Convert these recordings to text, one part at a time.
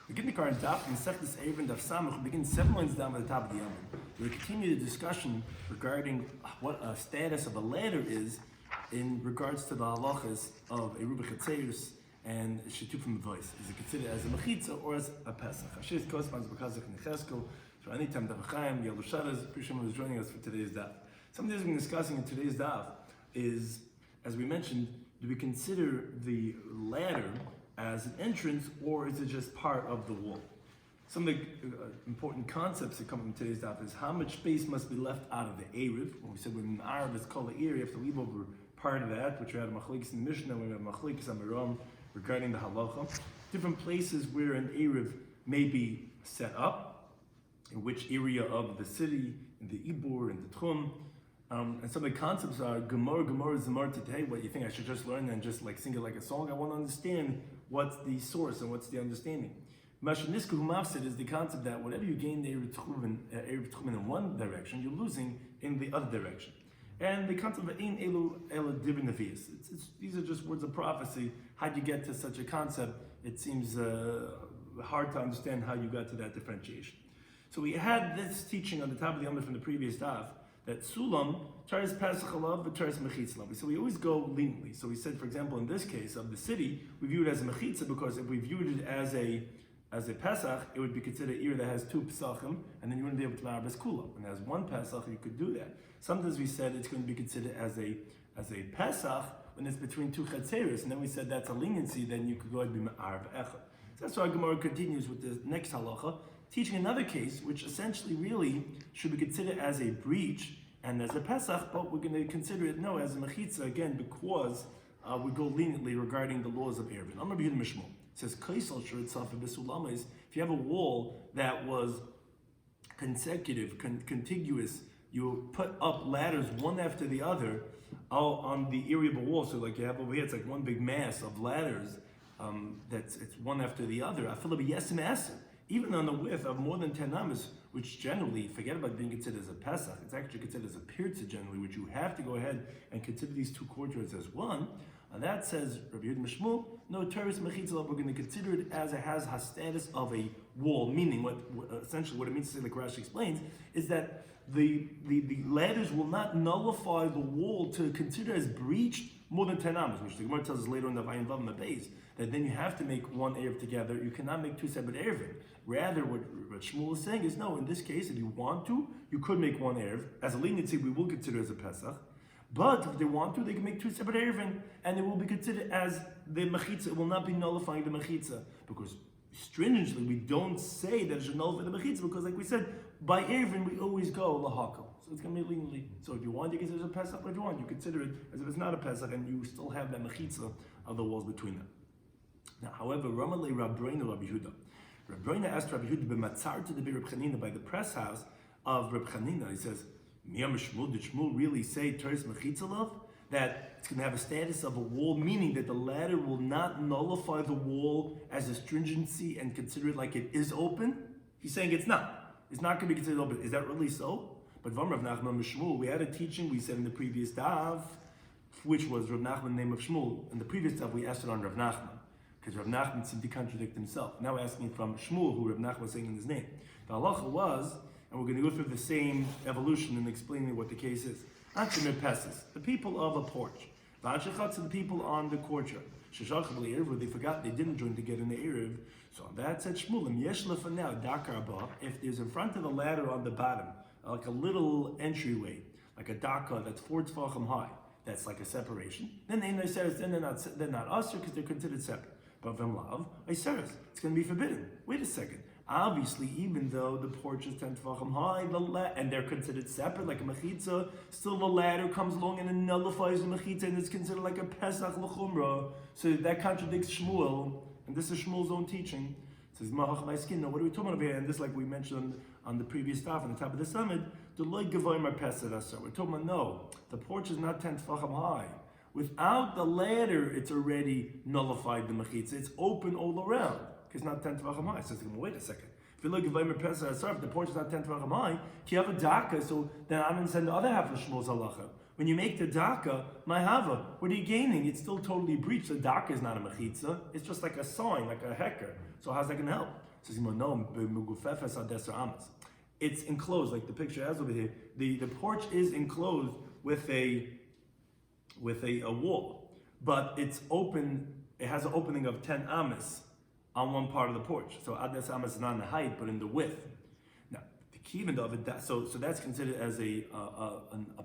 Begin the current Daf in Sechdus Eruvin Daf we begin 7 lines down by the top of the Yomim. We continue the discussion regarding what a status of a ladder is in regards to the halachas of Eruvin and Shitufim voice. Is it considered as a mechitza or as a pesach? Hashir corresponds because of Necheskel. So anytime Daf Chaim, Yelushadas, appreciate who is joining us for today's Daf. Something that we've been discussing in today's Daf is, as we mentioned, do we consider the ladder as an entrance, or is it just part of the wall? Some of the important concepts that come from today's daf is how much space must be left out of the Eruv. When we said when an Arab is called the ear, you have to leave over part of that, which we had a machlekes in the Mishnah, we have machlekes on Miram regarding the halacha. Different places where an Eruv may be set up, in which area of the city, in the Ibur, in the Tchum. And some of the concepts are Gemara, Zamar today. What you think I should just learn and just like sing it like a song? I want to understand what's the source and what's the understanding. Mashaniska Humafsid is the concept that whatever you gain the Erev Tchumen in one direction, you're losing in the other direction. And the concept of Ein Elu Divin Nevius. These are just words of prophecy. How'd you get to such a concept? It seems hard to understand how you got to that differentiation. So we had this teaching on the top of the Yomim from the previous daf, that Sulam, Taris Pesach Alav, but Taris Mechitza Alav. So we always go leniently. So we said, for example, in this case of the city, we view it as a Mechitza because if we viewed it as a Pesach, it would be considered an ear that has 2 Pesachim, and then you wouldn't be able to marabes Kula. And as 1 Pesach, you could do that. Sometimes we said it's going to be considered as a Pesach when it's between 2 Chetzeres, and then we said that's a leniency, then you could go ahead and be Ma'arab Echad. So that's why Gemara continues with the next halacha, teaching another case, which essentially really should be considered as a breach and as a Pesach, but we're going to consider it as a Mechitza again because we go leniently regarding the laws of Eruvin. Amar B'Yehuda Mishmol says, Kaisal Shur itself in Besulama is if you have a wall that was consecutive, contiguous, you put up ladders one after the other on the area of a wall. So like you have over here, it's like one big mass of ladders it's one after the other. I feel like yes and yes. Even on the width of more than 10 amas, which generally, forget about being considered as a Pesach, it's actually considered as a Pirza generally, which you have to go ahead and consider these 2 courtyards as one. And that says, Rabbi Shloimy, no, Teres Mechitza, we're going to consider it as it has a status of a wall, meaning essentially what it means to say, like Rashi explains, is that the ladders will not nullify the wall to consider as breached more than 10 amas, which the Gemara tells us later on the Vayin Vav in the base, that then you have to make one Erev together. You cannot make 2 separate Erevin. Rather, what Shmuel is saying is, no, in this case, if you want to, you could make one Erev. As a leniency, we will consider as a Pesach. But if they want to, they can make 2 separate Erevin, and it will be considered as the Mechitza. It will not be nullifying the Mechitza. Because stringently, we don't say that it should nullify the Mechitza, because like we said, by Erevin, we always go Lahakal. So it's going to be leniently. So if you want, you consider it as a Pesach, but if you want, you consider it as if it's not a Pesach, and you still have that Mechitza of the walls between them. Now, however, Ramalei Rabbeinu Rabbi Yehuda. Rabbeinu asked Rabbi Yehuda b'matzar to the Reb Chanina by the press house of Reb Chanina. He says, "Miyam Shmuel, did Shmuel really say Teres Mechitza Lav? That it's going to have a status of a wall, meaning that the ladder will not nullify the wall as a stringency and consider it like it is open?" He's saying it's not. It's not going to be considered open. Is that really so? But Vam Rav Nachman Shmuel, we had a teaching we said in the previous daf, which was Rav Nachman, the name of Shmuel. In the previous daf, we asked it on Rav Nachman, because Rav Nachman seemed to contradict himself. Now we're asking from Shmuel, who Rav Nachman was saying in his name. The halacha was, and we're going to go through the same evolution and explaining what the case is. Anshimir Pesas, the people of a porch. V'anshechatz, the people on the courtyard. Sheshach b'le'erev, they forgot they didn't join together in the erev. So on that said Shmuel, yesh lefaneu dakar ba, if there's in front of the ladder on the bottom, like a little entryway, like a daka that's 4 tefachim high, that's like a separation, then they're not usher because they're considered separate. But v'mlav, Iseres, it's going to be forbidden. Wait a second. Obviously, even though the porch is 10 tefachim high, and they're considered separate, like a mechitza, still the ladder comes along and it nullifies the mechitza, and it's considered like a pesach l'chumra. So that contradicts Shmuel, and this is Shmuel's own teaching. It says, Mahach my skin. Now, what are we talking about here? And this, like we mentioned on the previous stuff, on the top of the summit, the loy gavoymer pesach asar. We're talking about, no, the porch is not 10 tefachim high. Without the ladder, it's already nullified the mechitza. It's open all around, because it's not 10 tefachim high. So wait a second. If you look at Vaymer Pesach Asar, if the porch is not 10 tefachim high, you have a daka, so then I'm going to send the other half of Shmuel's halacha. When you make the daka, my hava, what are you gaining? It's still totally breached. The daka is not a mechitza. It's just like a sign, like a hecker. So how's that going to help? Says no, it's enclosed, like the picture has over here. The porch is enclosed with a wall, but it's open. It has an opening of 10 amas on one part of the porch. So Ades amas is not in the height, but in the width. Now, the kivin of it, so that's considered as a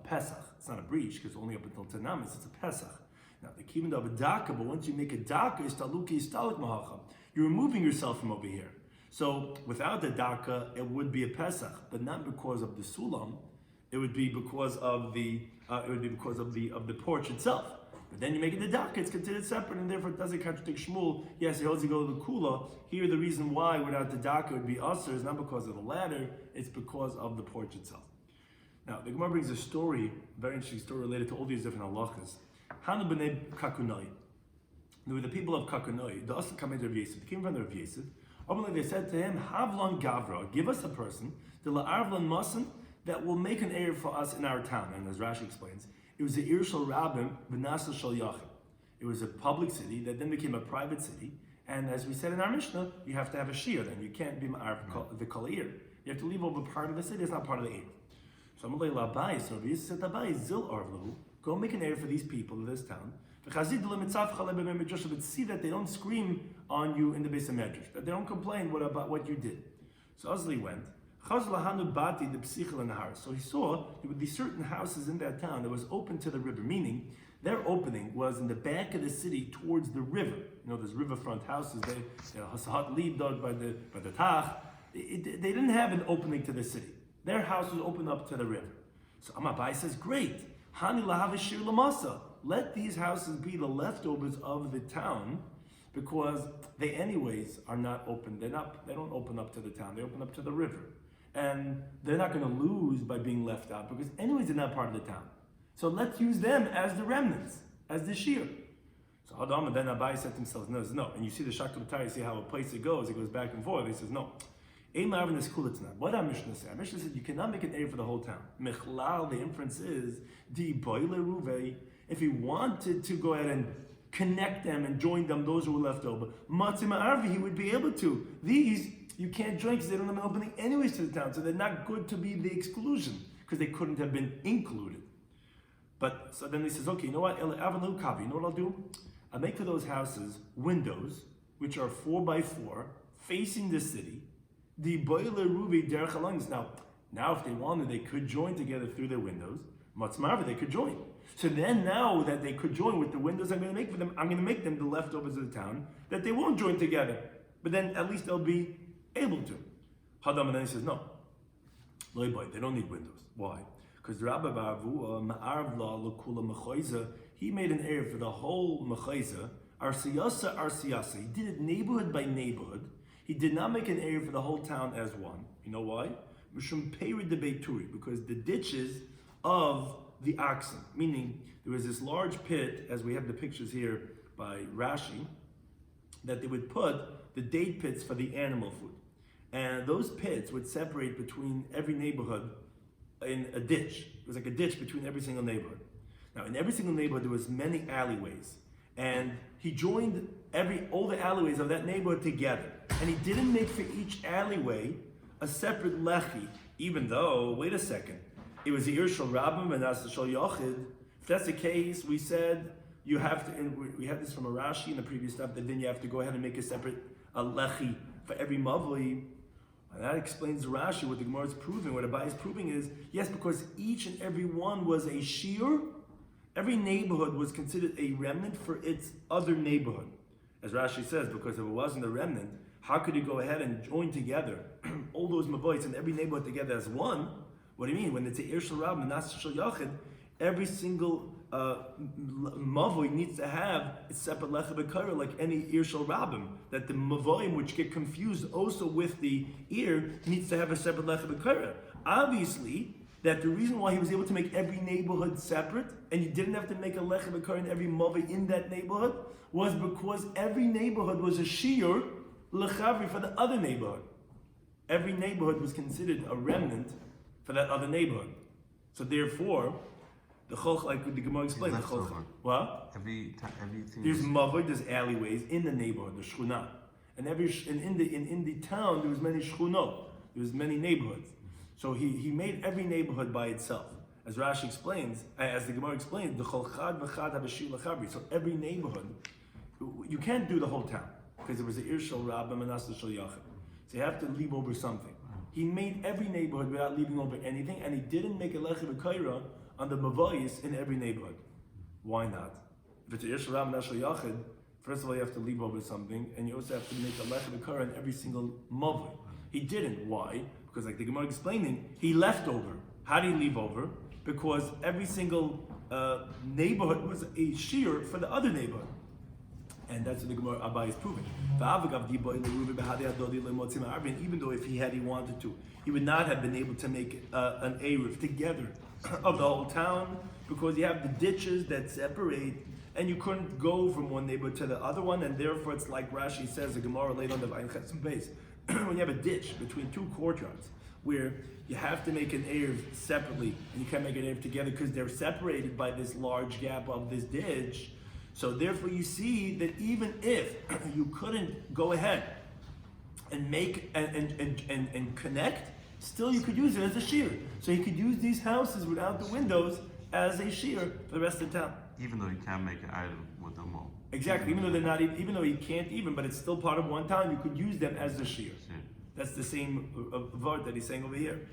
Pesach. It's not a breach because only up until 10 amas, it's a Pesach. Now, the kivin of a daka, but once you make a daka, it's taluki istalik mahacha. You're removing yourself from over here. So without the daka, it would be a Pesach, but not because of the sulam. It would be because of the porch itself. But then you make it the daka, it's considered separate, and therefore it doesn't contradict Shmuel. Yes, he also goes to the kula. Here, the reason why without the daka it would be usher is not because of the ladder; it's because of the porch itself. Now, the Gemara brings a story, a very interesting story related to all these different halachas. Hanu b'nei Kakunai. There were the people of Kakunai. The Asa come into Rav Yosef. They came from Rav Yosef. They said to him, Havlan Gavra, give us a person, the La'arvlan Masan, that will make an heir for us in our town. And as Rashi explains, it was the Ir Shal Rabbim, B'nasal Shal Yachim. It was a public city that then became a private city. And as we said in our Mishnah, you have to have a shiur, then you can't be Ma'arv the Kol Ir. You have to leave over part of the city, it's not part of the Ir. So Amalei Labai, so Rav Yosef said, Labai, Zil Arvlahu, go make an heir for these people in this town. But see that they don't scream on you in the base of medrash, that they don't complain about what you did. So Azli went. So he saw there would be certain houses in that town that was open to the river, meaning their opening was in the back of the city towards the river. You know, there's riverfront houses. They Hasahat Lead dug by the Tach. They didn't have an opening to the city. Their house was open up to the river. So Amabai says, great. Hani lahav shir lamasa. Let these houses be the leftovers of the town, because they anyways are not open. They don't open up to the town. They open up to the river, and they're not going to lose by being left out because anyways they're not part of the town. So let's use them as the remnants, as the shiur. So Adam and then Abai said to themselves, no. And you see the Shakta, you see how a place it goes back and forth. He says no. What our Mishnah said? Our Mishnah said you cannot make an heir for the whole town. Mechlal, the inference is di boile ruve. If he wanted to go ahead and connect them and join them, those who were left over, Matzim Arvi, he would be able to. These, you can't join because they don't have an opening anyways to the town, so they're not good to be the exclusion, because they couldn't have been included. But, so then he says, okay, you know what, you know what I'll do? I'll make for those houses windows, which are 4x4, facing the city, the boiler ruby derech halangis. Now if they wanted, they could join together through their windows. Matzim Arvi, they could join. So then now that they could join with the windows I'm going to make for them, I'm going to make them the leftovers of the town that they won't join together. But then at least they'll be able to. Hadam, and then he says, no. They don't need windows. Why? Because Rabbi Bavu, Ma'arvla, Lakula Mechoiza, he made an heir for the whole Mechoiza, Arsiyasa. He did it neighborhood by neighborhood. He did not make an heir for the whole town as one. You know why? Because the ditches of the oxen, meaning there was this large pit, as we have the pictures here by Rashi, that they would put the date pits for the animal food. And those pits would separate between every neighborhood in a ditch. It was like a ditch between every single neighborhood. Now, in every single neighborhood, there was many alleyways. And he joined all the alleyways of that neighborhood together. And he didn't make for each alleyway a separate lechi, even though, wait a second, it was the Ir Shal Rabbim and Nasa Shal Yochid. If that's the case, we said you have to, and we had this from a Rashi in the previous stuff, that then you have to go ahead and make a separate lechi for every mavli. And that explains the Rashi, what the Gemara is proving, what Abai is proving is, yes, because each and every one was a shiur, every neighborhood was considered a remnant for its other neighborhood. As Rashi says, because if it wasn't a remnant, how could you go ahead and join together all those mavois and every neighborhood together as one? What do you mean? When it's a Ir Shal Rabbim and Nasa Shal Yachid, every single mavoi needs to have its separate lecha b'kara, like any Ir Shal Rabbim. That the mavoim, which get confused also with the ear, needs to have a separate lecha b'kara. Obviously, that the reason why he was able to make every neighborhood separate, and you didn't have to make a lecha b'kara in every mavoi in that neighborhood, was because every neighborhood was a shiur lechavri for the other neighborhood. Every neighborhood was considered a remnant for that other neighborhood. So therefore, the cholch, like the Gemara explained, the cholch. What? Everything. There's mavod, there's alleyways in the neighborhood, the shchuna. And in the town there was many shchunot, there was many neighborhoods. So he made every neighborhood by itself. As Rashi explains, as the Gemara explains, so every neighborhood, you can't do the whole town because there was the Ir Shel Rabba, Manasseh Shel Yachid. So you have to leave over something. He made every neighborhood without leaving over anything, and he didn't make a lechi v'kaira on the mavayis in every neighborhood. Why not? If it's Ir Shel Rabba, Manasseh Shel Yachid, first of all you have to leave over something, and you also have to make a lechi v'kaira on every single mavay. He didn't. Why? Because like the Gemara explaining, he left over. How did he leave over? Because every single neighborhood was a shiur for the other neighborhood. And that's what the Gemara Abai is proving. Even though if he wanted to, he would not have been able to make an Eruv together of the whole town, because you have the ditches that separate, and you couldn't go from one neighborhood to the other one, and therefore it's like Rashi says, the Gemara later on the Vayin Chetzim base, when you have a ditch between two courtyards, where you have to make an Eruv separately, and you can't make an Eruv together because they're separated by this large gap of this ditch. So therefore you see that even if you couldn't go ahead and make and connect, still you could use it as a shiur. So you could use these houses without the windows as a shiur for the rest of the town. Even though you can't make it out with them all. Exactly, even though they're not, even though you can't even, but it's still part of one town, you could use them as the shiur. That's the same word that he's saying over here.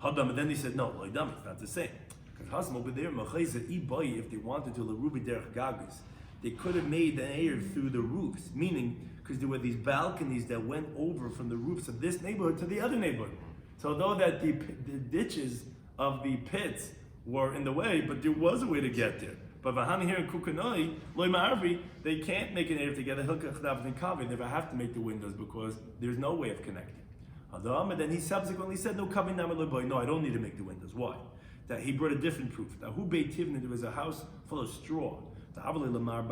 Hadam, and then he said, no, it's not the same. Because Hasam over there, if they wanted to Lerubi derech gagis, they could have made the air through the roofs, meaning because there were these balconies that went over from the roofs of this neighborhood to the other neighborhood. So although that the ditches of the pits were in the way, but there was a way to get there. But Vahani here in Kukanoi, Loy Ma'arvi, they can't make an air together. They never have to make the windows because there's no way of connecting. And then he subsequently said, no, I don't need to make the windows. Why? That he brought a different proof. That who Beit Tivna, there was a house full of straw. This Mar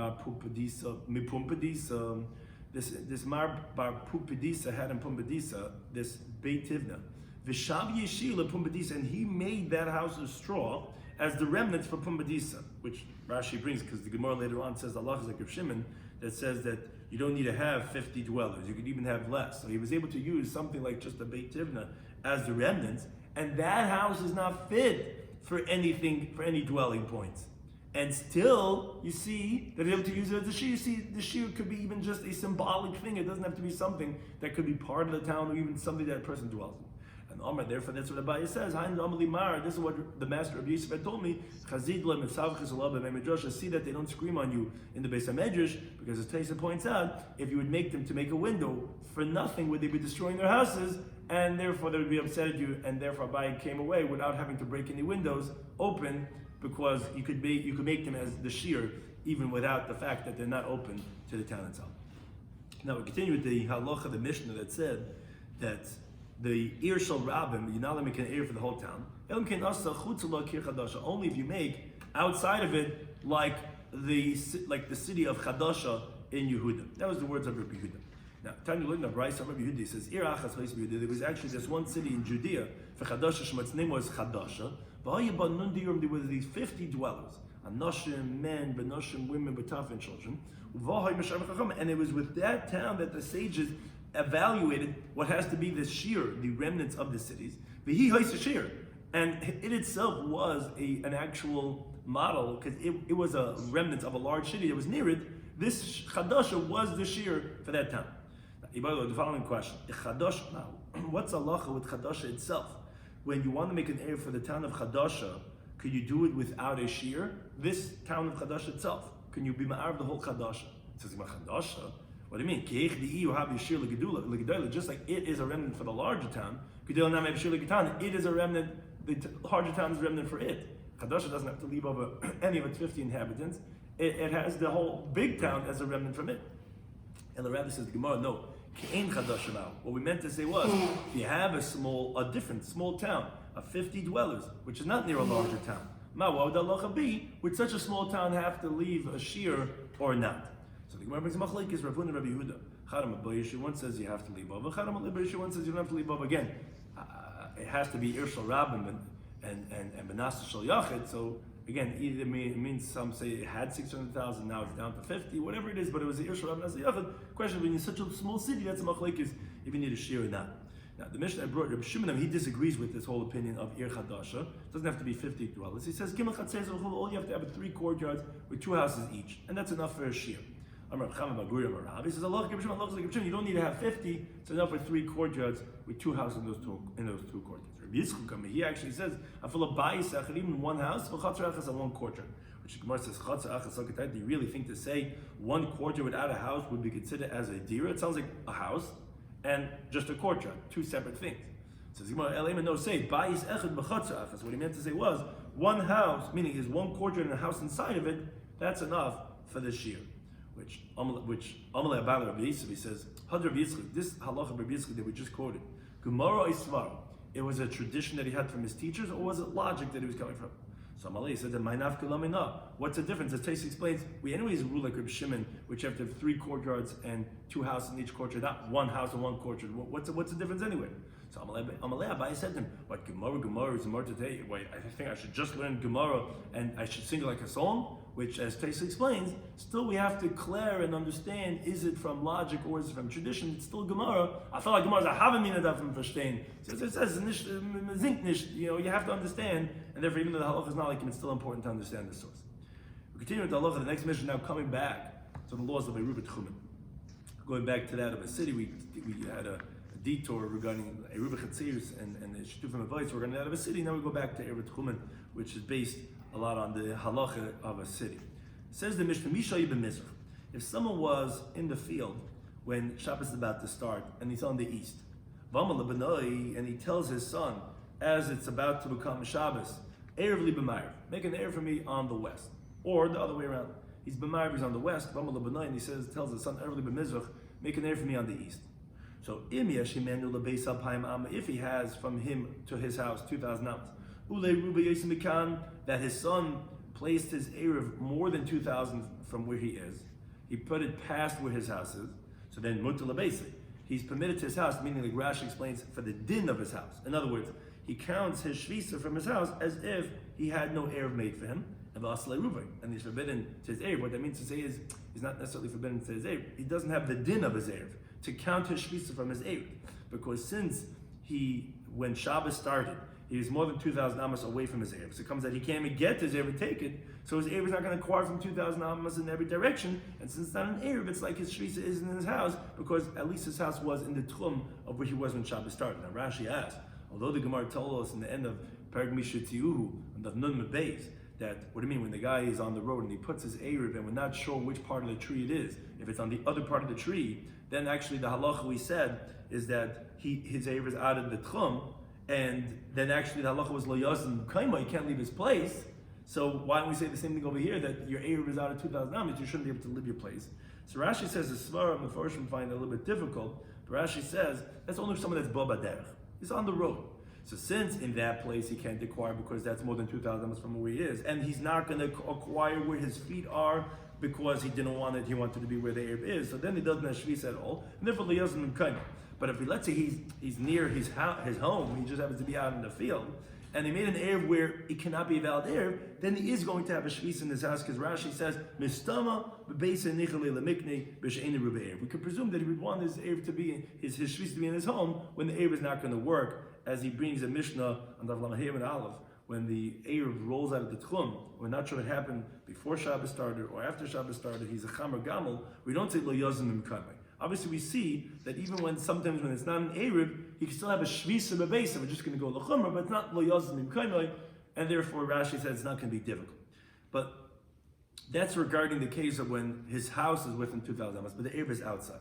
Bar Pupadisa had in Pumbedisa this Beit Tivna. V'shav Yeshila Pumbedisa, and he made that house of straw as the remnants for Pumbedisa, which Rashi brings because the Gemara later on says Allah is like Rav Shimon that says that you don't need to have 50 dwellers, you could even have less. So he was able to use something like just a Beit Tivna as the remnants, and that house is not fit for anything, for any dwelling points. And still, you see that he's able to use it as a shiur. You see, the shiur could be even just a symbolic thing. It doesn't have to be something that could be part of the town or even something that a person dwells in. And Omar, therefore, that's what Abaye says. This is what the master of Yosef had told me. See that they don't scream on you in the Beis HaMedrash, because as Taisa points out, if you would make them to make a window for nothing, would they be destroying their houses? And therefore, they would be upset at you. And therefore, Abaye came away without having to break any windows open, because you could make them as the shiur even without the fact that they're not open to the town itself. Now we continue with the halacha, the Mishnah that said that the Ir Shel Rabbim, you're not allowed to make an ear for the whole town. Only if you make outside of it like the city of Chadasha in Yehuda. That was the words of Rabbi Yehuda. Now, Tanya Lugna Bryce, Rabbi Yehuda says, there was actually this one city in Judea for Chadasha, Shem's name was Chadasha. There were these 50 dwellers, Anoshim, men, Benoshim, women, Bataf, and children. And it was with that town that the sages evaluated what has to be the shiur, the remnants of the cities. And it itself was an actual model, because it was a remnant of a large city that was near it. This Chadasha was the shiur for that town. Now, the following question: what's halacha with Chadasha itself? When you want to make an eruv for the town of Chadasha, could you do it without a shiur? This town of Chadasha itself, can you be ma'arv the whole Chadasha? It says, Chadasha? What do you mean? Just like it is a remnant for the larger town, it is a remnant, the larger town is a remnant for it. Chadasha doesn't have to leave over any of its 50 inhabitants. It has the whole big town as a remnant from it. And the rabbi says, the Gemara, no. What we meant to say was, if you have a different small town of 50 dwellers, which is not near a larger town, would such a small town have to leave a shiur or not? So the Gemara brings machlokes Rav Huna and Rabbi Yehuda. Chadam Abayishu, one says you have to leave over. Chadam Abayishu, one says you don't have to leave over. Again, it has to be Ir Shel Rabbim and Manasseh Shel Yachid. So Again, either it means some say it had 600,000, now it's down to 50, whatever it is, but it was the Ir Shel Rabbi Nasi Yachid. Question: when you're such a small city, that's a machlekes if you need a shiur or not. Now, the Mishnah brought Rabbi Shimon, he disagrees with this whole opinion of Ir Chadasha. It doesn't have to be 50 dwellers. He says, Gimel Chatzers, all you have to have are 3 courtyards with 2 houses each, and that's enough for a shiur. He says, Allah, you don't need to have 50, it's enough for 3 courtyards with 2 houses in those two courtyards. Rabbi Yitzchak, he actually says, I feel a bayis even 1 house, and 1 courtyard. Which the Gemara says, do you really think to say 1 courtyard without a house would be considered as a dira? It sounds like a house and just a courtyard, 2 separate things. So no, say bayis echad b'chatzer achas. What he meant to say was 1 house, meaning is 1 courtyard and a house inside of it. That's enough for the shiur. Which Amalei Abba Rabbi Yisrael, he says, this halacha Rabbi Yisrael that we just quoted, Gemara Isvar, it was a tradition that he had from his teachers, or was it logic that he was coming from? So Amalei said that Ma'naf Kalamina. What's the difference? As Taisa explains, we anyways rule like Rabbi Shimon, which have to have 3 courtyards and 2 houses in each courtyard, not 1 house and 1 courtyard. What's the difference anyway? So Amalei Abai said to him, what Gemara is more today? Wait, I think I should just learn Gemara and I should sing like a song, which as Taisa explains, still we have to clear and understand, is it from logic or is it from tradition? It's still Gemara. I feel like Gemara is a haven't davon verstehen. It says zinkt nicht, you have to understand, and therefore even though the halacha is not like him, it's still important to understand the source. We continue with the halacha, the next mission now coming back to the laws of Eruvin Daf. Going back to that of a city, we had a detour regarding Eruvin Chatziris and the Shtufim advice regarding that of a city. Now we go back to Eruvin Daf, which is based a lot on the halacha of a city. It says the Mishnah, Mishay b'mizrach. If someone was in the field when Shabbos is about to start and he's on the east, and he tells his son as it's about to become Shabbos, Erev li b'mayr, make an erev for me on the west, or the other way around. He's b'mayr, he's on the west, and he tells his son Erev li b'mizrach, make an erev for me on the east. So if he has from him to his house 2,000 amos, that his son placed his Erev more than 2,000 from where he is, he put it past where his house is, so then he's permitted to his house, meaning like Rashi explains, for the din of his house. In other words, he counts his shvisa from his house as if he had no Erev made for him, and he's forbidden to his Erev. What that means to say is, he's not necessarily forbidden to his Erev. He doesn't have the din of his Erev to count his shvisa from his Erev, because since when Shabbos started, he was more than 2,000 amos away from his Erev. So it comes that he can't even get to his Erev and take it, so his Erev is not going to acquire from 2,000 amos in every direction, and since it's not an Erev, it's like his shvisa isn't in his house, because at least his house was in the tchum of where he was when Shabbos started. Now Rashi asks, although the Gemara told us in the end of Perek Mishutiuhu, and of Nun Mebeis, that, what do you mean, when the guy is on the road and he puts his Erev and we're not sure which part of the tree it is, if it's on the other part of the tree, then actually the halacha we said is that his Erev is out of the tchum, and then actually the halacha was lo yazim kaima, you can't leave his place. So why don't we say the same thing over here, that your Erev is out of 2,000 amos, you shouldn't be able to leave your place. So Rashi says the Svara and the Mefarshim find it a little bit difficult, but Rashi says that's only someone that's bo baderech. He's on the road. So since in that place he can't acquire because that's more than 2,000 amos from where he is, and he's not going to acquire where his feet are because he didn't want it, he wanted to be where the Erev is, so then he doesn't have shvis at all, and therefore lo yazim kaima. But if let's say he's near his home, he just happens to be out in the field, and he made an Erev where it cannot be a valid Erev, then he is going to have a shvis in his house, because Rashi says, Mistama b'beisa nichale lemikne b'she'eni ruba Erev. We could presume that he would want his Erev to be, his shvis to be in his home, when the Erev is not going to work, as he brings a Mishnah on Daf Lamahim and Aleph, when the Erev rolls out of the Tchum. We're not sure what happened before Shabbos started or after Shabbos started, he's a Chamer Gamel, we don't say Lo Yazim Mimkamei. Obviously, we see that even sometimes when it's not an Erev, he can still have a Shvisa B'Beisa. We're just going to go L'Chumra, but it's not Lo Yazim Mimkamei, and therefore Rashi says it's not going to be difficult. But that's regarding the case of when his house is within 2,000 amos, but the Erev is outside.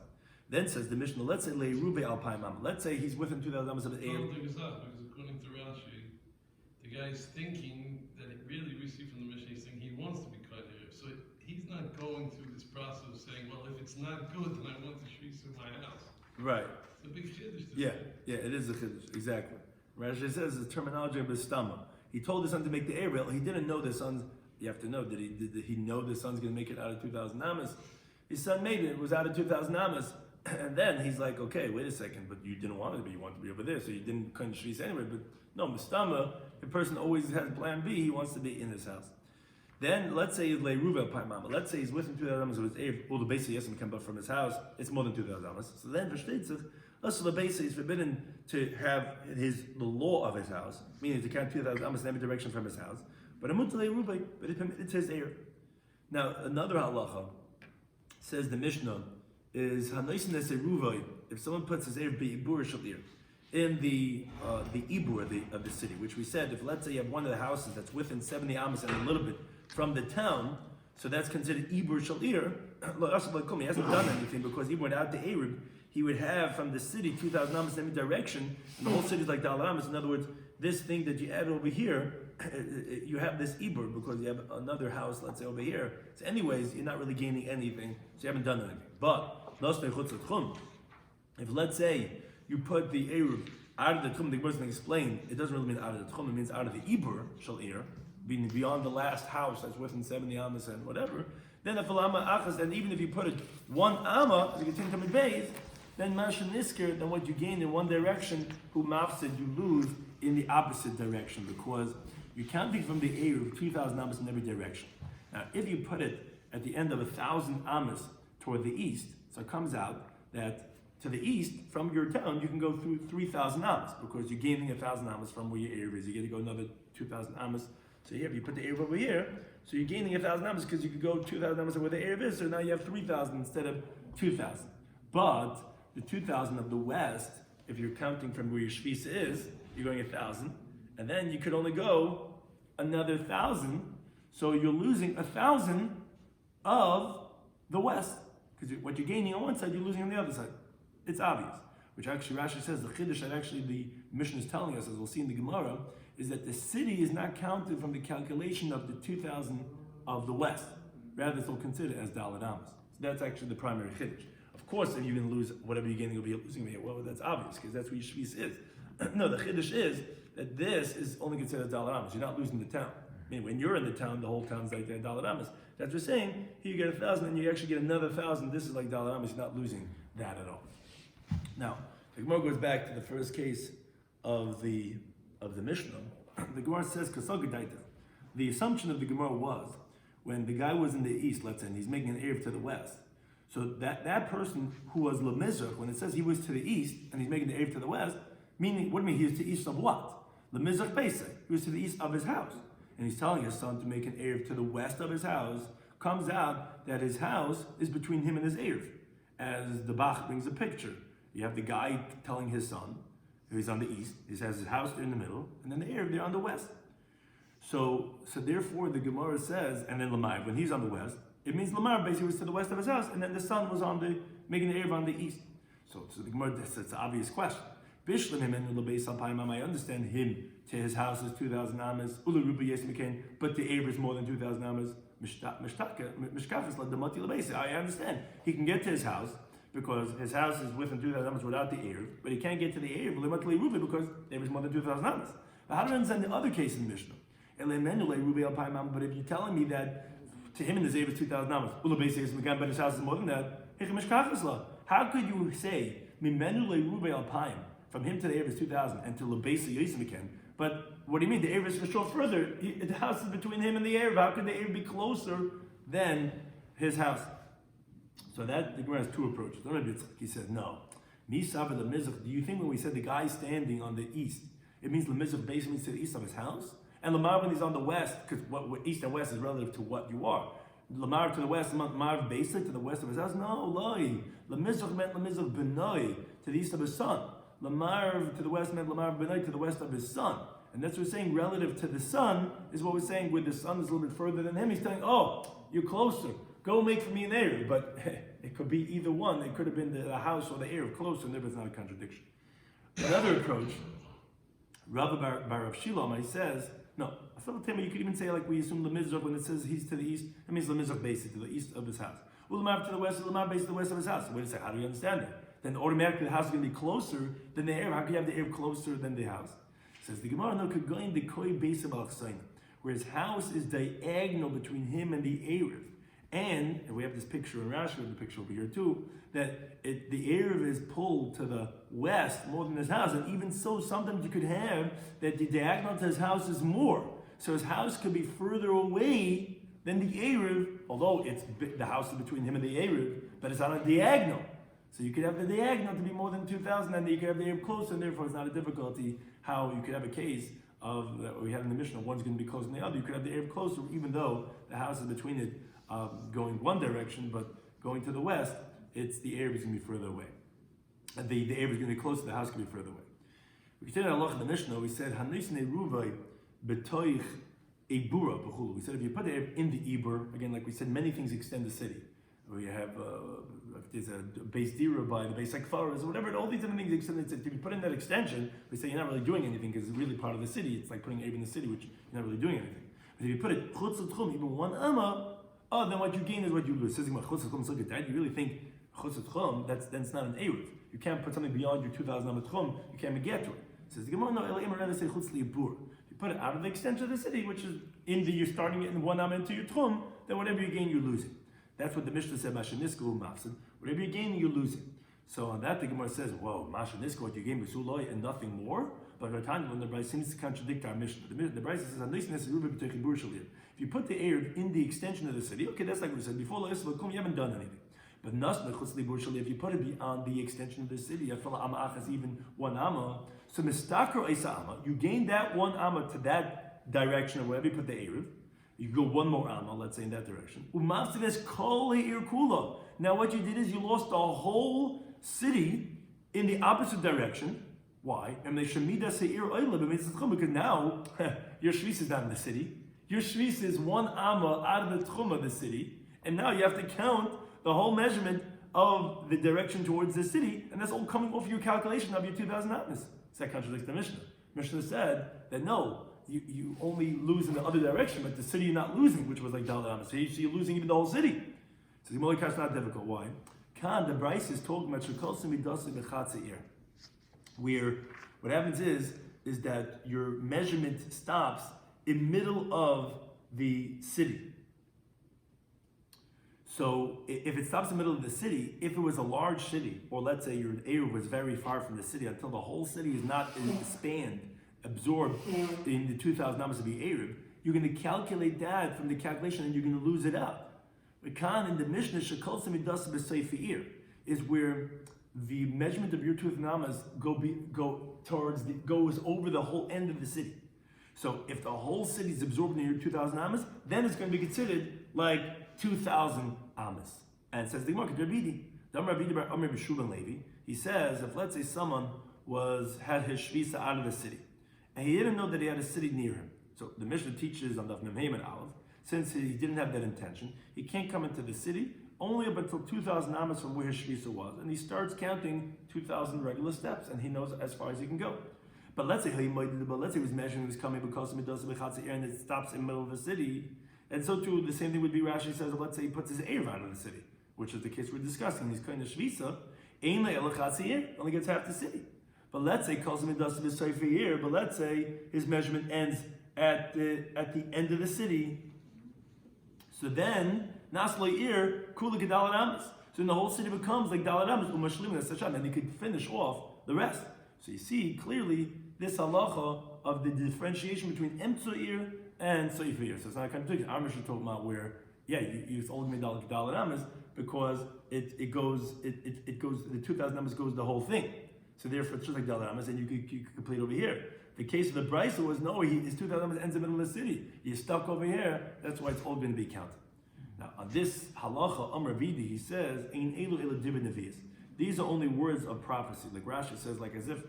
Then says the Mishnah, let's say Le'erube Alpayim Am. Let's say he's within 2,000 amos of the Erev. Because according to Rashi, the guy is thinking that really we see from the Mishnah, he's thinking he wants to be cut Erev. So he's not going through this process of saying, well, if it's not good, then I want to shvis in my house. Right. It's a big chiddush. Yeah, it is a chiddush, exactly. Rashi says the terminology of Bistama. He told his son to make the Erev. He didn't know the son's, you have to know, did he know the son's going to make it out of 2,000 amos? His son made it was out of 2,000 amos. And then he's like, okay, wait a second, but you didn't want it to be, you wanted to be over there, so you couldn't shvis anyway. But no, Mistama, the person always has plan B, he wants to be in his house. Then let's say he's Eruvin Daf. Let's say he's within 2,000 amas of his Erev, or the basic yes can come from his house. It's more than 2,000 amas. So then versteht sich, also the basic is forbidden to have the law of his house, meaning to count 2,000 amas in every direction from his house. But but it's permitted to his Erev. Now another halacha says the Mishnah is hanoisnes eruvay. If someone puts his Erev beibur shalir in the ibur of the city, which we said, if let's say you have one of the houses that's within 70 amas and a little bit from the town, so that's considered ibur shalir. He hasn't done anything because even without the Erev, he would have from the city 2,000 amas in every direction, and the whole city is like Dal amas. In other words, this thing that you add over here, you have this ibur because you have another house, let's say over here. So anyways, you're not really gaining anything, so you haven't done anything. But if let's say you put the Eruv out of the Tchum, the Gemara is going to explain, it doesn't really mean out of the Tchum, it means out of the Ibur, Shalir, being beyond the last house that's within 70 amas and whatever, then if Alama Achas, and even if you put it 1 amma, as you continue to Midbeis, then Masha Nisker, then what you gain in one direction, who Mafsid, you lose in the opposite direction, because you're counting from the Eruv 2,000 amas in every direction. Now, if you put it at the end of 1,000 amas toward the east, so it comes out that to the east, from your town, you can go through 3,000 amas, because you're gaining 1,000 amas from where your Erev is. You get to go another 2,000 amas. So here, if you put the Erev over here, so you're gaining 1,000 amas because you could go 2,000 amas where the Erev is, so now you have 3,000 instead of 2,000. But the 2,000 of the west, if you're counting from where your Shvisa is, you're going 1,000, and then you could only go another 1,000, so you're losing 1,000 of the west, because what you're gaining on one side, you're losing on the other side. It's obvious, which actually Rashi says the chiddush that actually the Mishnah is telling us, as we'll see in the Gemara, is that the city is not counted from the calculation of the 2,000 of the west. Rather, it's all considered as daled amas. So that's actually the primary chiddush. Of course, if you're going to lose whatever you're getting, you'll be losing here. Well, that's obvious because that's where your shvis is. No, the chiddush is that this is only considered as daled amas. You're not losing the town. I mean, when you're in the town, the whole town's like that daled amas. That's what we're saying. Here you get 1,000, and you actually get another 1,000. This is like daled amas. You're not losing that at all. Now, the Gemara goes back to the first case of the Mishnah. The Gemara says, the assumption of the Gemara was, when the guy was in the east, let's say, and he's making an Erev to the west, so that person who was Lemizrach, when it says he was to the east, and he's making the Erev to the west, meaning, what do you mean, he was to the east of what? Lemizrach Beisei, he was to the east of his house. And he's telling his son to make an Erev to the west of his house. Comes out that his house is between him and his Erev. As the Bach brings a picture. You have the guy telling his son, who's on the east, he has his house there in the middle, and then the Erev there on the west. So therefore the Gemara says, and then Lamar, when he's on the west, it means Lamar basically was to the west of his house, and then the son was making the Erev on the east. So the Gemara, that's an obvious question. Bishlam him and Lebeis Alpayim, I understand him to his house is 2,000 amas, Uluruba yes mekain, but the Erev is more than 2,000 amas. Mishkafis like the Mati Lebeis. I understand he can get to his house, because his house is within 2,000 amas without the Erev, but he can't get to the Erev because there is more than 2,000 amas. But how do I understand the other case in the Mishnah? But if you're telling me that to him in the Erev is 2,000 amas, but his house is more than that, how could you say from him to the Erev is 2,000 and to Lebeisa Yismikan? But what do you mean? The Erev is for sure further. The house is between him and the Erev. How could the Erev be closer than his house? So that the Gemara has two approaches. He said, no. Do you think when we said the guy standing on the east, it means Lemizrach basically means to the east of his house? And Lamar when he's on the west, because what east and west is relative to what you are. Lamar to the west, Lamar basically to the west of his house? No, Loi. Lemizrach meant Lemizrach Benoi, to the east of his son. Lamar to the west meant Lamar Benoi, to the west of his son. And that's what we're saying relative to the son, is what we're saying where the son is a little bit further than him. He's telling, oh, you're closer. Go make for me an Erev. But it could be either one. It could have been the house or the Erev closer, and it's not a contradiction. Another approach, Rabbi Bar Shloimy says, no, you could even say like we assume Lemizrach when it says he's to the east, it means Lemizrach basically to the east of his house. Ulamar to the west, Ulamar basically to the west of his house. Wait a second, how do you understand that? Then automatically the house is going to be closer than the Erev. How can you have the Erev closer than the house? Says the Gemara, no, could go in the koi base of Al-Chsayna, where his house is diagonal between him and the Erev. And we have this picture in Rashi, we have the picture over here too, that the Erev is pulled to the west more than his house. And even so, sometimes you could have that the diagonal to his house is more. So his house could be further away then the Eruv, although the house is between him and the Eruv, but it's on a diagonal. So you could have the diagonal to be more than 2,000, and you could have the Eruv closer, and therefore it's not a difficulty how you could have a case of that we have in the Mishnah, one's going to be closer than the other. You could have the Eruv closer, even though the house is between it going one direction, but going to the west, it's the Eruv is going to be further away. And the Eruv is going to be closer, the house can be further away. We continue our in the Mishnah, we said, Hanis Neruvai betoich Ebura b'chulu. We said if you put the Eruv in the Ebur, again, like we said, many things extend the city. We have there's a base dira by the base ekfaras or whatever. All these different things extend. If you put in that extension, we say you're not really doing anything because it's really part of the city. It's like putting Eruv in the city, which you're not really doing anything. But if you put it chutz l'tchum, even one amma, then what you gain is what you lose. Says chutz l'tchum, look at that. You really think chutz l'tchum? That's not an Eruv. You can't put something beyond your 2,000 amma tchum. You can't even get to it. Says the Gemara, no, rather say chutz l'ibur. You put it out of the extension of the city, which is you're starting it in one amma into your tchum. Then whatever you gain, you're losing. That's what the Mishnah said, Mashanisko mafsid. Whatever you're gaining, you're losing. So on that, the Gemara says, whoa, Mashanisko, what you gain with Suloi and nothing more? But Ratanya, when the Bryce seems to contradict our Mishnah. The Bryce says, if you put the Eruv in the extension of the city, okay, that's like we said before, you haven't done anything. But if you put it beyond the extension of the city, even one amma, so mistakro esa amma, you gain that one amma to that direction of wherever you put the Eruv. You go one more amma, let's say in that direction. Now what you did is you lost the whole city in the opposite direction. Why? Because now your shvis is not in the city. Your shvis is one amma out of the tchum of the city, and now you have to count the whole measurement of the direction towards the city, and that's all coming off your calculation of your 2,000 ammas. So that contradicts the Mishnah. Mishnah said that no. You only lose in the other direction, but the city you're not losing, which was like Dalit Amos. So you're losing even the whole city. So the Molikash is not difficult. Why? Kan, the Bryce is talking about where what happens is that your measurement stops in middle of the city. So if it stops in the middle of the city, if it was a large city, or let's say your Eruv was very far from the city until the whole city is not spanned, absorbed in the 2,000 ammas to be Eruv, you're going to calculate that from the calculation and you're going to lose it out. But Khan in the Mishnah, Shekol Semidasa B'Seifir, is where the measurement of your 2,000 ammas goes over the whole end of the city. So if the whole city is absorbed in your 2,000 ammas, then it's going to be considered like 2,000 ammas. And it says the Gemara, he says, if let's say someone had his shvisa out of the city, and he didn't know that he had a city near him. So the Mishnah teaches on Daf Yomi and Aleph, since he didn't have that intention, he can't come into the city only up until 2,000 ammas from where his shvisa was, and he starts counting 2,000 regular steps, and he knows as far as he can go. But let's say he was measuring, he was coming because of and it stops in the middle of the city, and so too the same thing would be Rashi says, let's say he puts his Eruvin in the city, which is the case we're discussing. He's kind of shvisa, only gets half the city. But let's say but let's say his measurement ends at the end of the city. So then Nasloir Kula Gedalat Amas. So then the whole city becomes like Dalat Amas Umashlim, and he could finish off the rest. So you see clearly this halacha of the differentiation between Emtzoir and Soifir. So it's not a contradiction. Our Mishnah talking about where you only made Dalat Amas because it goes the 2,000 numbers goes the whole thing. So therefore, it's just like Dalit Amas, and you could complete over here. The case of the Brisa was no, his 2,000 numbers ends in the middle of the city. He's stuck over here. That's why it's all going to be counted. Now, on this halacha, Amar Vidi, he says, "Ein elu elu divid nevios." These are only words of prophecy. Like Rashi says, like as if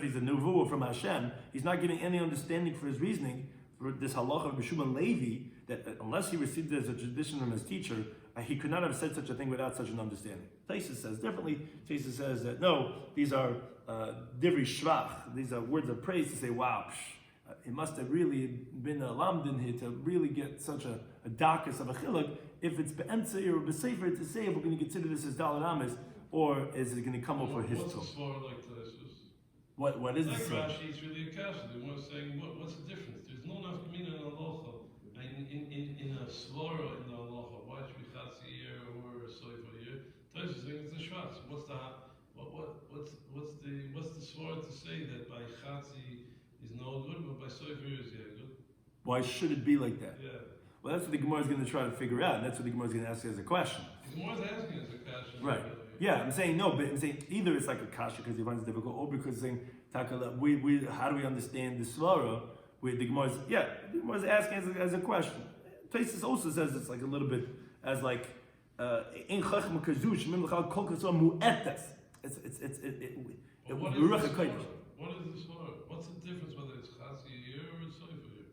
he's a nevuah from Hashem. He's not giving any understanding for his reasoning for this halacha of B'Shuban Levi that unless he received it as a tradition from his teacher, he could not have said such a thing without such an understanding. Taisus says differently. Taisus says that no, these are divri shvach. These are words of praise to say, wow, it must have really been a lamdin here to really get such a dakas of a chiluk. If it's be'emtzer or be'sefer to say if we're going to consider this as dalat amas, or is it going to come up for his What's too? the svara like Taisus? What is like this? Rashi, it's really a kasha. They were saying, what's the difference? There's no nafkamina in halacha. In a svara in the halacha, why should be chatzi year or a soifa year? Taisus is saying it's a shvatz. What's the svara to say that by chatzi is no good, but by soifa is yeah good? Why should it be like that? Yeah. Well, that's what the Gemara is going to try to figure out, and that's what the Gemara is going to ask as a question. The Gemara is asking as a question. Right. Yeah, I'm saying no, but I'm saying either it's like a kasha because he finds it difficult, or because saying Takala, we how do we understand the svara? Where the Gemara is asking as a question. Taisus also says it's like a little bit as like in chachma kazush mim l'chal kol kasor mu'etes. What is the svara? What's the difference whether it's shiur or sofer?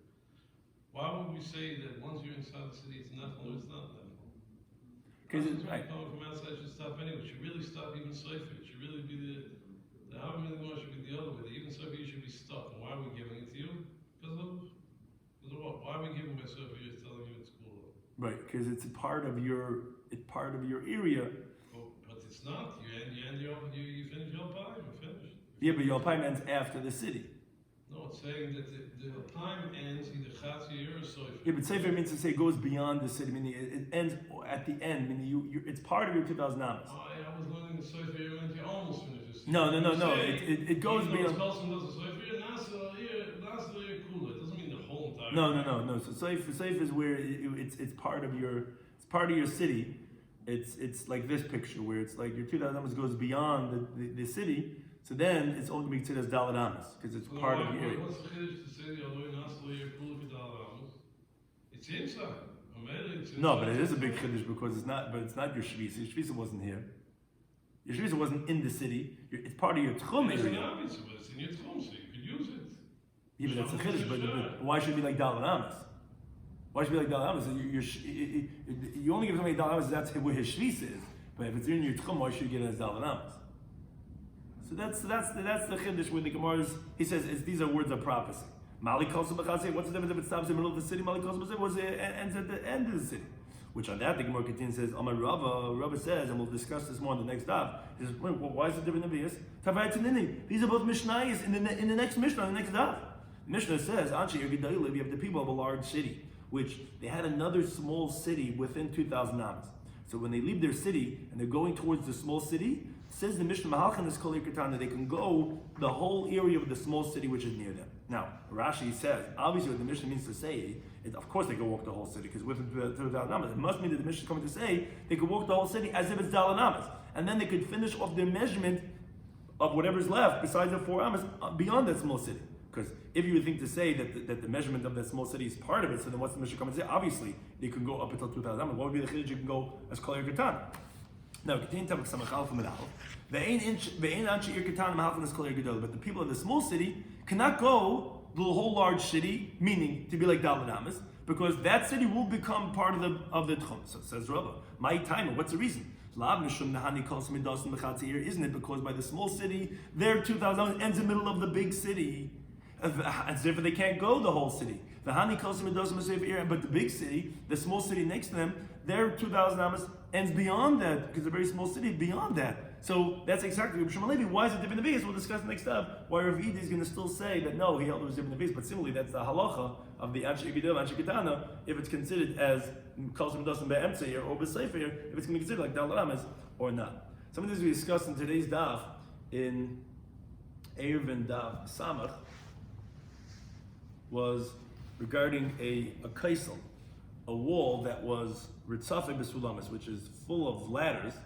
Why would we say that once you're inside the city it's nefel or it's not nefel? Because it's right. Coming from outside should stop anyway. It should really stop even sofer. It should really be the Eruvin Daf should be the other way. Even sofer you should be stuck. And why are we giving it to you? Because of what? Why are we giving by sofer? You're telling you it's cool. Right, because it's part of your area. Oh, but it's not. You finish your time. You're finished. Yeah, but your time ends after the city. No, it's saying that the time ends either shiur or sofer. Yeah, but sefer means to say goes beyond the city. Meaning it ends at the end. Meaning it's part of your 2,000 amas. I was learning the sofer you meant you almost finished the city. No. It goes beyond. This person does the sofer, last year cooler. It doesn't mean the whole entire. No. So sefer is where it's part of your city. It's like this picture where it's like your 2,000 amas goes beyond the city. So then it's only going to be considered as daled amas because it's part of your area. What's the chiddush to say the other last year cooler for daled amas? It's inside. No, but it is a big chiddush because it's not your shvisa. Your shvisa wasn't here. Your shvisa wasn't in the city. It's part of your tchum area. It's in your tchum, so you could use it. Yeah, but that's a chiddush. But why should it be like daled amas? Why should it be like daled amas? You only give somebody daled amas. That's where his shvisa is. But if it's in your tchum, why should you get it as daled amas? So that's the chiddush where the Gemara is. He says these are words of prophecy. Mali kosu b'chasei. What's the difference if it stops in the middle of the city? Mali kosu b'chasei ends at the end of the city. Which on that the Gemara continues says, Amar Rava says, and we'll discuss this more in the next daf. He says, why is it different than this? Tavayit Tanini. These are both Mishnayos in the next Mishnah, the next daf. Mishnah says, Anshi Yergidayil, you have the people of a large city, which they had another small city within 2,000 amas. So when they leave their city and they're going towards the small city, says the Mishnah Mahalchan is Kol Yirkatan, that they can go the whole area of the small city which is near them. Now, Rashi says, obviously what the Mishnah means to say, of course they can walk the whole city, because within 2,000 amas, it must mean that the Mishnah is coming to say they could walk the whole city as if it's daled amas. And then they could finish off their measurement of whatever's left besides the 4 amas beyond that small city. Because if you would think to say that the measurement of that small city is part of it, so then what's the Mishnah coming to say? Obviously, they can go up until 2,000 amas. What would be the chiddush? You can go as Kol Yirkatan. Now, continue to talk about but the people of the small city cannot go the whole large city, meaning to be like daled amas, because that city will become part of the tchum. So says Rava, my time. What's the reason? Isn't it because by the small city, their 2,000 amas ends in the middle of the big city, as if they can't go the whole city. But the big city, the small city next to them, their 2,000 amas ends beyond that, because a very small city beyond that. So that's exactly Rabbi Shloimy Schwartzberg. Why is it different than We'll discuss next up. Why Rav Idi is going to still say that no, he held it was different than but similarly that's the halacha of the Anshe Yigidel, Anshe Ketana, if it's considered as Kol Shemdosim Be'emtzeir or B'Sefer, if it's going to be considered like daled amas or not. Some of this we discussed in today's daf in Eruvin Daf Samach was regarding a kaisel, a wall that was ritzafe b'sulamis, which is full of ladders.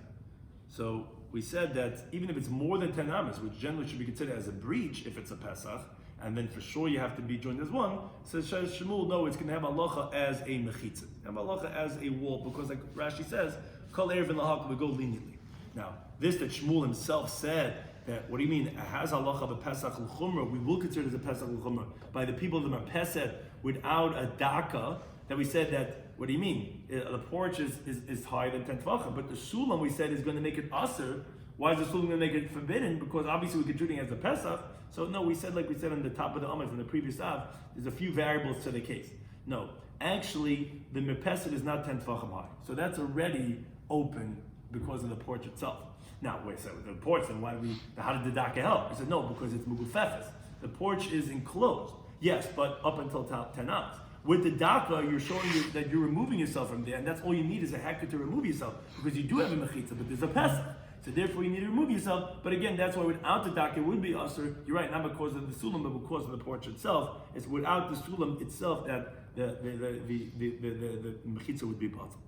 So we said that even if it's more than 10 amas, which generally should be considered as a breach if it's a Pesach, and then for sure you have to be joined as one, says Shmuel, no, it's going to have halacha as a mechitzah, have halacha as a wall, because like Rashi says, kol eruvin lahak will go leniently. Now, this that Shmuel himself said, that what do you mean? It has halacha of a Pesach l'chumrah. We will consider it as a Pesach l'chumrah by the people of the Marpeset without a daka. That we said that. What do you mean? The porch is higher than 10 tefachim, but the sulam we said is going to make it aser. Why is the sulam going to make it forbidden? Because obviously we're contributing as a Pesach. So no, we said like we said on the top of the Amud from the previous av. There's a few variables to the case. No, actually the Marpeset is not 10 tefachim high, so that's already open because of the porch itself. Now, wait, so the porch, then how did the daka help? He said, no, because it's mugufefes. The porch is enclosed. Yes, but up until 10 amas. With the daka, you're showing that you're removing yourself from there, and that's all you need is a hektar to remove yourself, because you do have a mechitza, but there's a pesach. So therefore you need to remove yourself. But again, that's why without the daka it would be usher. You're right, not because of the sulam, but because of the porch itself. It's without the sulam itself that the mechitza would be bottom.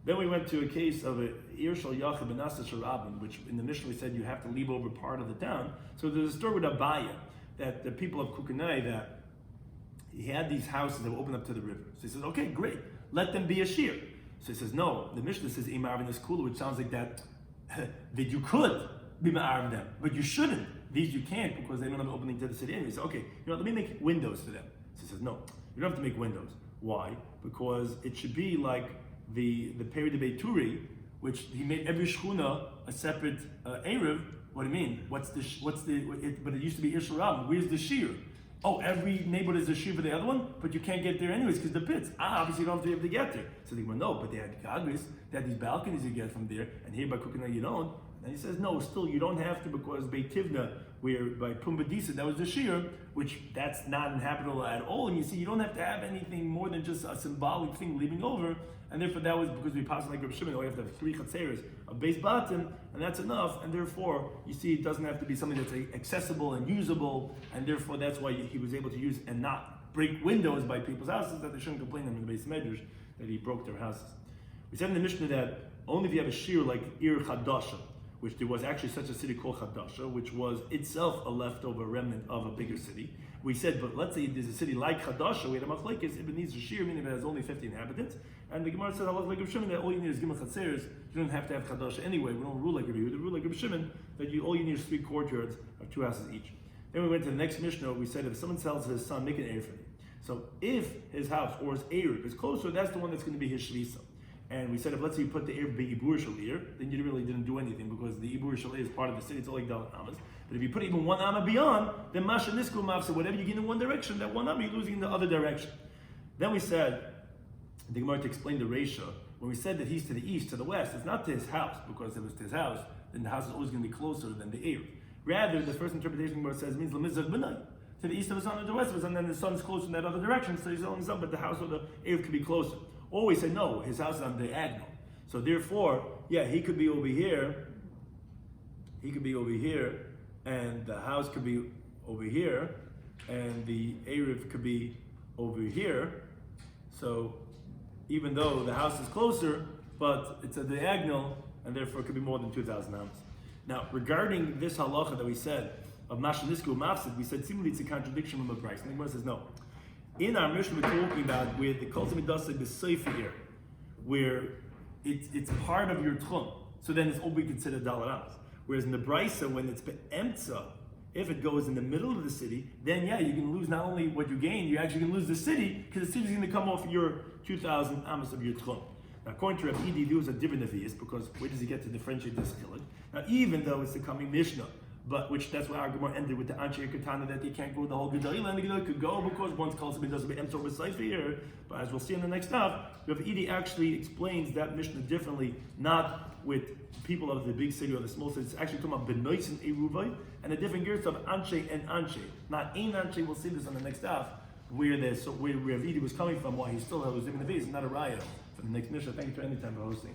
Then we went to a case of a Ir Shal Yachid Benasa Sharabim, which in the Mishnah we said you have to leave over part of the town. So there's a story with Abaya that the people of Kukunai, that he had these houses that were open up to the river. So he says, okay, great, let them be a shiur. So he says, no, the Mishnah says Imar is cool, which sounds like that that you could be ma'arv them, but you shouldn't. These you can't because they don't have an opening to the city anyway. So okay, let me make windows for them. So he says, no, you don't have to make windows. Why? Because it should be like the Peri de Beituri, which he made every shchuna a separate Eruv. What do you mean? But it used to be Isharab. Where's the shiur? Oh, every neighborhood is a shiur for the other one, but you can't get there anyways because the pits. Obviously you don't have to be able to get there. So they go, no, but they had gagris, they had these balconies you get from there, and here by Kukunai you don't. And he says, no, still you don't have to because Beit Tivna, where by Pumbedisa, that was the shiur, which that's not inhabitable at all. And you see, you don't have to have anything more than just a symbolic thing leaving over. And therefore that was because we passed like Rabbi Shimon, you have to have 3 chatzeres of base bottom, and that's enough. And therefore, you see, it doesn't have to be something that's accessible and usable. And therefore, that's why he was able to use and not break windows by people's houses, that they shouldn't complain them in the base medrash that he broke their houses. We said in the Mishnah that only if you have a shiur like Ir Chadasha, which there was actually such a city called Chadasha, which was itself a leftover remnant of a bigger city. We said, but let's say there's a city like Chadasha, where the machlekes, if it needs a shiur, meaning if it has only 50 inhabitants, and the Gemara said, Allah like Rabbi Shimon, that all you need is Gimel Chatzeres, you don't have to have Chadasha anyway, we don't rule like Rabbi Yehuda, we rule like Rabbi Shimon, that all you need is 3 courtyards of 2 houses each. Then we went to the next Mishnah, we said if someone sells his son, make an Eruv for him. So if his house or his Eruv is closer, that's the one that's going to be his Shvisa. And we said if let's say you put the Eruv Ibur Shalir, then you really didn't do anything because the Ibur Shalir is part of the city, it's all like Dalet Amas. But if you put even 1 Amma beyond, then Masha Nisku Mav, so whatever you get in one direction, that 1 Amma you're losing in the other direction. Then we said, the Gemara to explain the Reisha, when we said that he's to the east, to the west, it's not to his house, because if it was to his house, then the house is always going to be closer than the Eruv. Rather, the first interpretation Gemara says means Lamizah B'nai, to the east of his son or the west of his son, and then the son is closer in that other direction, so he's only son, but the house or the Eruv could be closer. Or we say no, his house is on the diagonal. So therefore, yeah, he could be over here, and the house could be over here, and the Eruv could be over here. So even though the house is closer, but it's a diagonal, and therefore it could be more than 2,000 amos. Now, regarding this halacha that we said, of Mashanisku Mafsid, we said similarly it's a contradiction from a price. And the Gemara says no. In our Mishnah we're talking about where the Kol Tzimidasai B'Seifa here, where it's part of your tchum, so then it's all we consider dalaras. Whereas in the Brisa, when it's be'emtza, if it goes in the middle of the city, then yeah, you can lose not only what you gain, you actually can lose the city, because the city is going to come off your 2,000 amos of your tchum. Now, according to Rav Idi, there was a different avias, because where does he get to differentiate this chiluk? Now, even though it's the coming Mishnah, but that's why our Gemara ended with the Anshe Katana that they can't go the whole Gedalah, and the Gedalah could go because once calls him, it doesn't be Emtor B'Seifa here. But as we'll see in the next stuff, Rav Idi actually explains that Mishnah differently, not with people of the big city or the small city. It's actually talking about Benois and Eruvin, and a different gears of Anshe and Anshe. Not Ein Anshe, we'll see this on the next stuff, where Rav Idi was coming from, why he still was living in the base, not a raya. For the next Mishnah, thank you for any time for hosting.